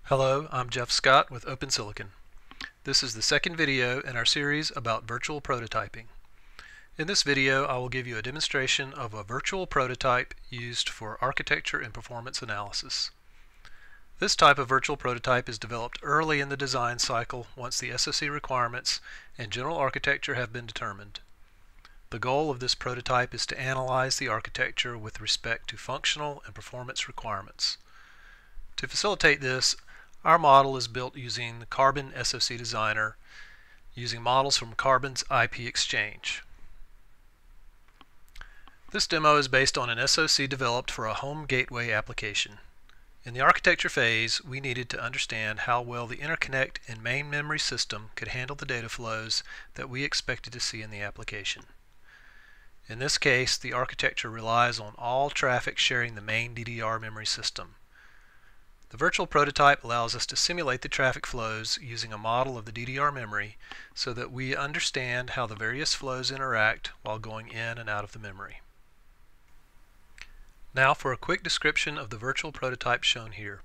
Hello, I'm Jeff Scott with Open Silicon. This is the second video in our series about virtual prototyping. In this video, I will give you a demonstration of a virtual prototype used for architecture and performance analysis. This type of virtual prototype is developed early in the design cycle once the SOC requirements and general architecture have been determined. The goal of this prototype is to analyze the architecture with respect to functional and performance requirements. To facilitate this, our model is built using the Carbon SOC Designer, using models from Carbon's IP Exchange. This demo is based on an SOC developed for a home gateway application. In the architecture phase, we needed to understand how well the interconnect and main memory system could handle the data flows that we expected to see in the application. In this case, the architecture relies on all traffic sharing the main DDR memory system. The virtual prototype allows us to simulate the traffic flows using a model of the DDR memory so that we understand how the various flows interact while going in and out of the memory. Now for a quick description of the virtual prototype shown here.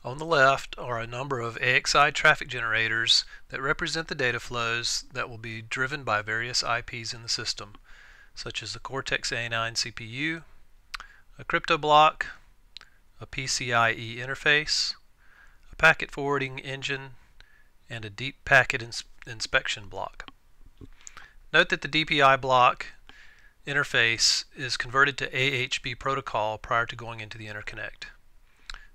On the left are a number of AXI traffic generators that represent the data flows that will be driven by various IPs in the system, such as the Cortex-A9 CPU, a crypto block, a PCIe interface, a packet forwarding engine, and a deep packet inspection block. Note that the DPI block interface is converted to AHB protocol prior to going into the interconnect.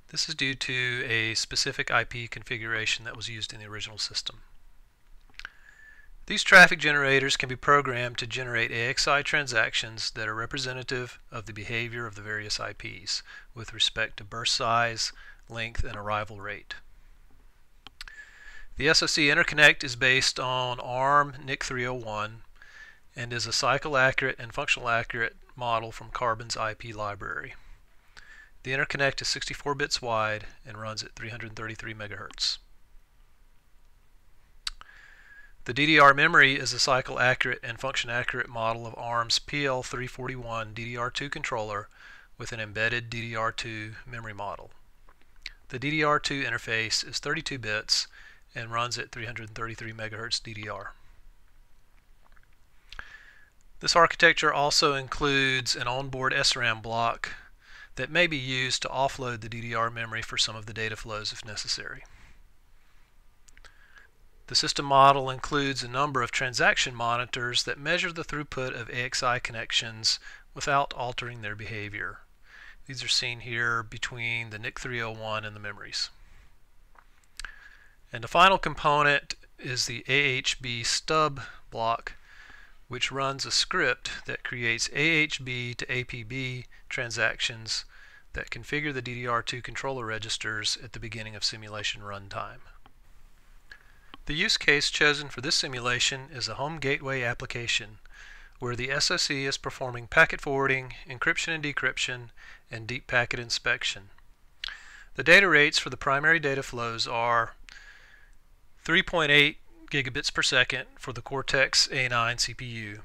This is due to a specific IP configuration that was used in the original system. These traffic generators can be programmed to generate AXI transactions that are representative of the behavior of the various IPs with respect to burst size, length, and arrival rate. The SOC interconnect is based on ARM NIC 301 and is a cycle accurate and functional accurate model from Carbon's IP library. The interconnect is 64 bits wide and runs at 333 MHz. The DDR memory is a cycle accurate and function accurate model of ARM's PL341 DDR2 controller with an embedded DDR2 memory model. The DDR2 interface is 32 bits and runs at 333 MHz DDR. This architecture also includes an onboard SRAM block that may be used to offload the DDR memory for some of the data flows if necessary. The system model includes a number of transaction monitors that measure the throughput of AXI connections without altering their behavior. These are seen here between the NIC 301 and the memories. And the final component is the AHB stub block, which runs a script that creates AHB to APB transactions that configure the DDR2 controller registers at the beginning of simulation runtime. The use case chosen for this simulation is a home gateway application where the SOC is performing packet forwarding, encryption and decryption, and deep packet inspection. The data rates for the primary data flows are 3.8 gigabits per second for the Cortex-A9 CPU,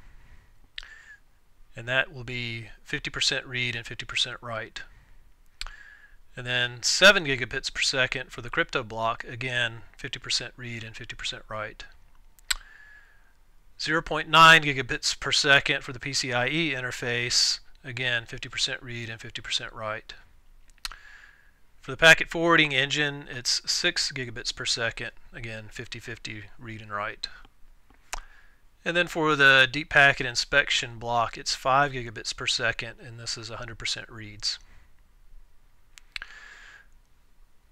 and that will be 50% read and 50% write. And then 7 gigabits per second for the crypto block, again 50% read and 50% write. 0.9 gigabits per second for the PCIe interface, again 50% read and 50% write. For the packet forwarding engine, it's 6 gigabits per second, again 50-50 read and write. And then for the deep packet inspection block, it's 5 gigabits per second, and this is 100% reads.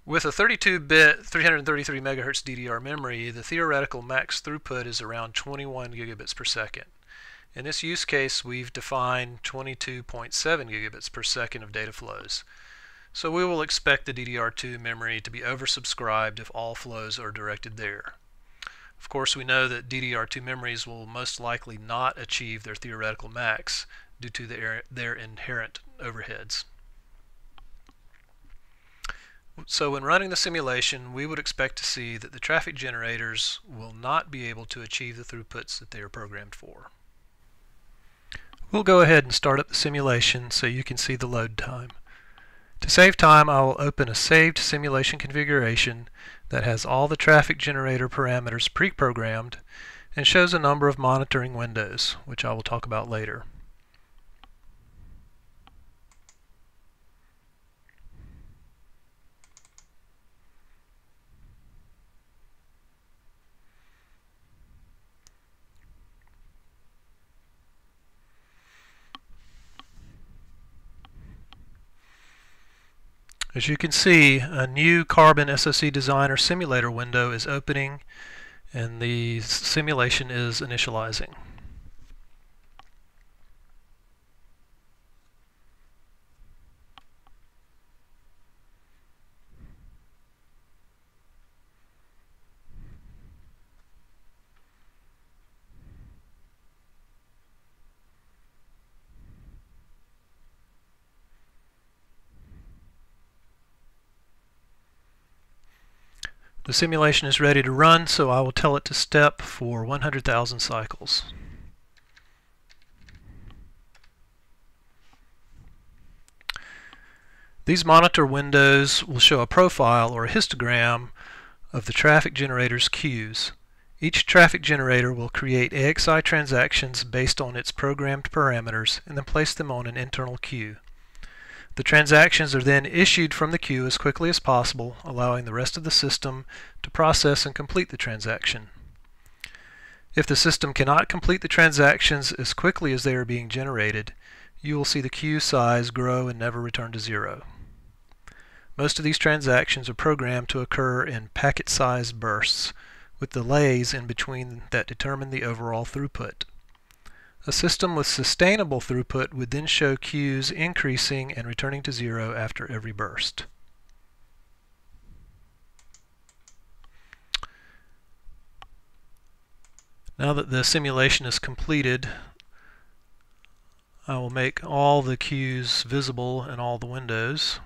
With a 32-bit 333 MHz DDR memory, the theoretical max throughput is around 21 gigabits per second. In this use case, we've defined 22.7 gigabits per second of data flows. So we will expect the DDR2 memory to be oversubscribed if all flows are directed there. Of course, we know that DDR2 memories will most likely not achieve their theoretical max due to their inherent overheads. So when running the simulation, we would expect to see that the traffic generators will not be able to achieve the throughputs that they are programmed for. We'll go ahead and start up the simulation so you can see the load time. To save time, I will open a saved simulation configuration that has all the traffic generator parameters pre-programmed and shows a number of monitoring windows, which I will talk about later. As you can see, a new Carbon SoC Designer simulator window is opening and the simulation is initializing. The simulation is ready to run, so I will tell it to step for 100,000 cycles. These monitor windows will show a profile or a histogram of the traffic generator's queues. Each traffic generator will create AXI transactions based on its programmed parameters and then place them on an internal queue. The transactions are then issued from the queue as quickly as possible, allowing the rest of the system to process and complete the transaction. If the system cannot complete the transactions as quickly as they are being generated, you will see the queue size grow and never return to zero. Most of these transactions are programmed to occur in packet-sized bursts, with delays in between that determine the overall throughput. A system with sustainable throughput would then show queues increasing and returning to zero after every burst. Now that the simulation is completed, I will make all the queues visible in all the windows.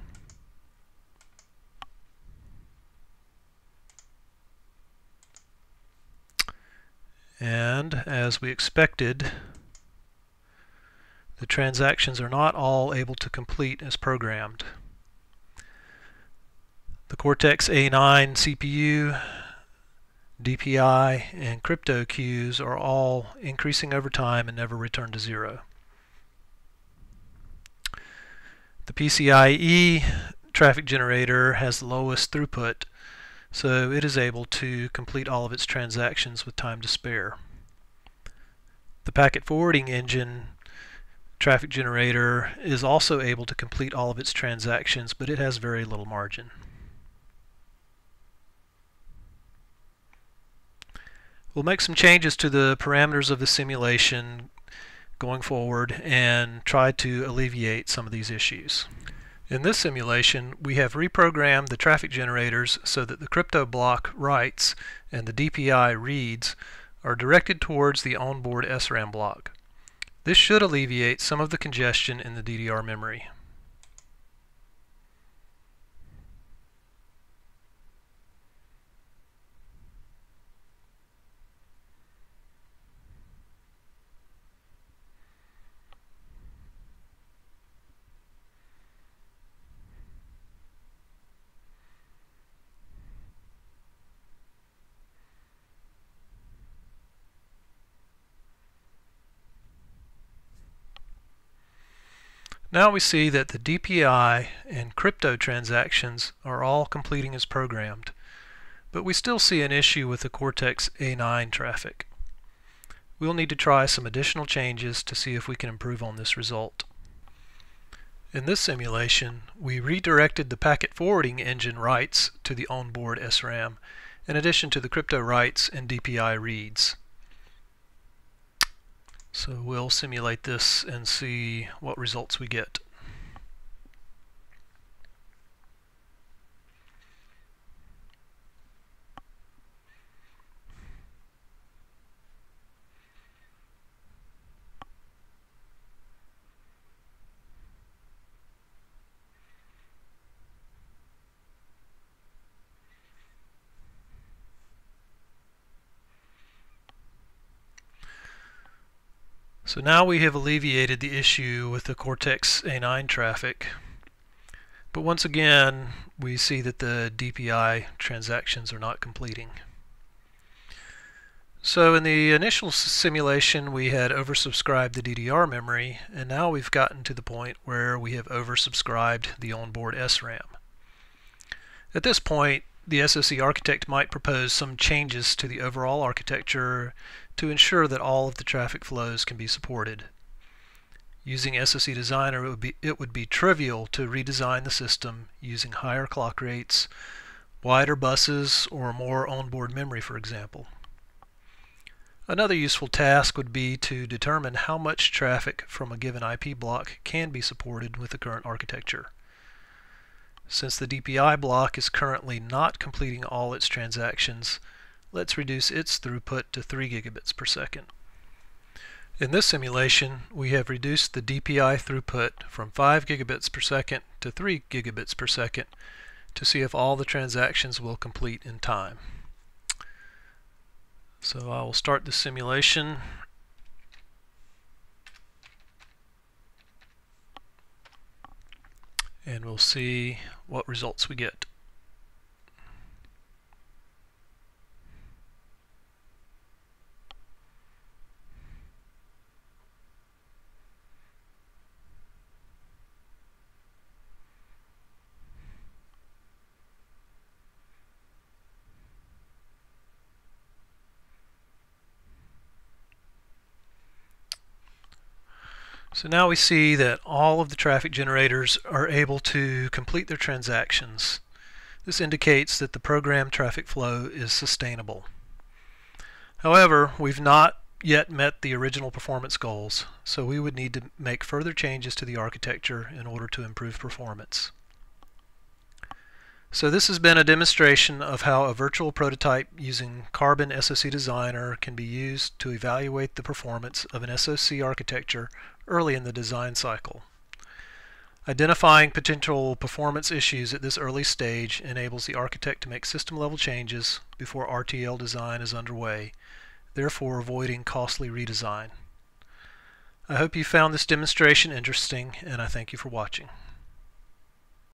And as we expected, the transactions are not all able to complete as programmed. The Cortex-A9 CPU, DPI, and crypto queues are all increasing over time and never return to zero. The PCIe traffic generator has the lowest throughput, so it is able to complete all of its transactions with time to spare. The packet forwarding engine traffic generator is also able to complete all of its transactions, but it has very little margin. We'll make some changes to the parameters of the simulation going forward and try to alleviate some of these issues. In this simulation, we have reprogrammed the traffic generators so that the crypto block writes and the DPI reads are directed towards the onboard SRAM block. This should alleviate some of the congestion in the DDR memory. Now we see that the DPI and crypto transactions are all completing as programmed, but we still see an issue with the Cortex-A9 traffic. We'll need to try some additional changes to see if we can improve on this result. In this simulation, we redirected the packet forwarding engine writes to the onboard SRAM, in addition to the crypto writes and DPI reads. So we'll simulate this and see what results we get. So now we have alleviated the issue with the Cortex-A9 traffic. But once again, we see that the DPI transactions are not completing. So in the initial simulation, we had oversubscribed the DDR memory, and now we've gotten to the point where we have oversubscribed the onboard SRAM. At this point, the SoC architect might propose some changes to the overall architecture to ensure that all of the traffic flows can be supported. Using SoC Designer, it would be trivial to redesign the system using higher clock rates, wider buses, or more onboard memory, for example. Another useful task would be to determine how much traffic from a given IP block can be supported with the current architecture. Since the DPI block is currently not completing all its transactions, let's reduce its throughput to 3 gigabits per second. In this simulation, we have reduced the DPI throughput from 5 gigabits per second to 3 gigabits per second to see if all the transactions will complete in time. So I will start the simulation. And we'll see what results we get. So now we see that all of the traffic generators are able to complete their transactions. This indicates that the program traffic flow is sustainable. However, we've not yet met the original performance goals, so we would need to make further changes to the architecture in order to improve performance. So this has been a demonstration of how a virtual prototype using Carbon SoC Designer can be used to evaluate the performance of an SoC architecture early in the design cycle. Identifying potential performance issues at this early stage enables the architect to make system-level changes before RTL design is underway, therefore avoiding costly redesign. I hope you found this demonstration interesting, and I thank you for watching.